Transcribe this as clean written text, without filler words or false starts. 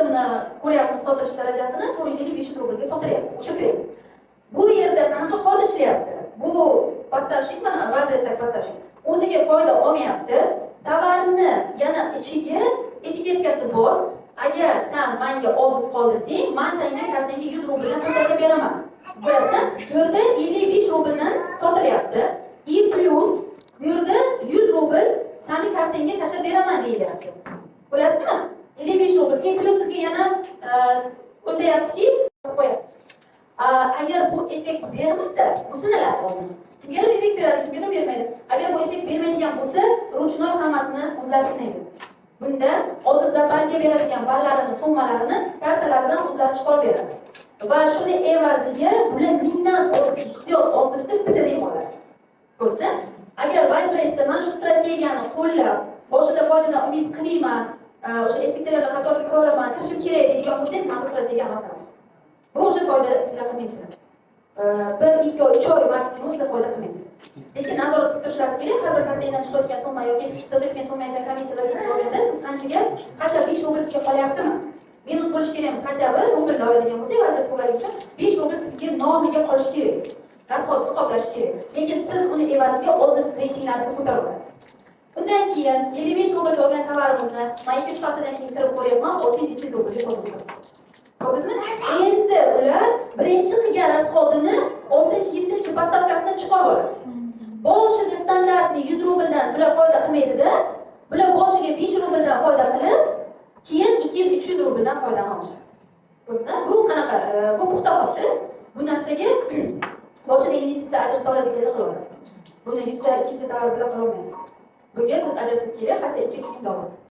buni ko'ryapmiz, sotilish darajasini 450-500 rublga sotilyapti o'sha krem. Bu yerda qanaqa hol ishlayapti? Bu поставщик mana WordPress'dagi поставщик o'ziga foyda olmayapti. Tovarni yana ichiga etiketkasi bor. Agar sen menga ozib qoldirsang, men senga kartangga 100 rubldan pul tashlab beraman. Bilasan, bu yerda 55 rubldan sotilyapti. I plus bu yerda 100 rubl seni kartangga tashlab beraman deyilyapti. Ko'ryapsizmi? 55 rubl. I plus sizga yana o'ylayaptiki, qo'yasiz. Agar bu effekt bermasa, bu sinalar oldin. Kimga effekt beradi, kimga bermaydi. Agar bu effekt bermaydigan bo'lsa, ruchnoy hammasini o'zlari sinaydi. Bunda oldizda balga beradigan ballarini, summalarini kartalaridan o'zlari chiqarib beradi. Va shuni evaziga bular mingdan ortiq ziyod ozishni bitirib oladi. Ko'rsa, agar WordPress'da mana shu strategiyani qo'llab, boshida foydadan umid qilmayman, o'sha eski serverlar qatoriga kiraolaman, kirishim kerak deydigan bo'lsangiz, mana bu strategiya amal qiladi. Bu o'sha foyda sizlar qilmaysizlar. 1-2 oy, 3 oy maksimum sizlar foyda qilmaysizlar. Lekin nazorat qilib turishlaringiz kerak. Har bir kartadan chiqayotgan summa yoki so'tayotgan summangizni komissiyalar yetib olganda siz qancha 5 rubl sizga qolyaptimi? Minus bo'lish kerak emas, qancha rublda oladigan bo'lsangiz, WordPress bo'lgani uchun 5 rubl sizga nomiga qolishi kerak. Rasxodni qoplash kerak. Lekin siz uni evaziga o'zing reytinglaringizni ko'tarib olasiz. Bundan keyin 55 rublga olgan tovarimizni men 2-3 haftadan keyin kirib ko'ryapman, 600 rublga sotib ko'rdingizmi? Endi ular birinchi qilgan rasxodini 6-7 postavkasidan chiqarib oladi. Boshiga standartni 100 rubldan bular foyda qilmaydi-da, bular boshiga 5 rubldan foyda qilib, keyin 200-300 rubldan foydalanishadi. Ko'rsa, bu qanaqa? Bu puxta hosil. Bu narsaga boshida investitsiya ajratib oladiganlar qiladi. Buni 100 ta 200 ta tovar bilan qila olmaysiz. Bunga siz ajrasiz kerak, qancha 2-3 ming dollar.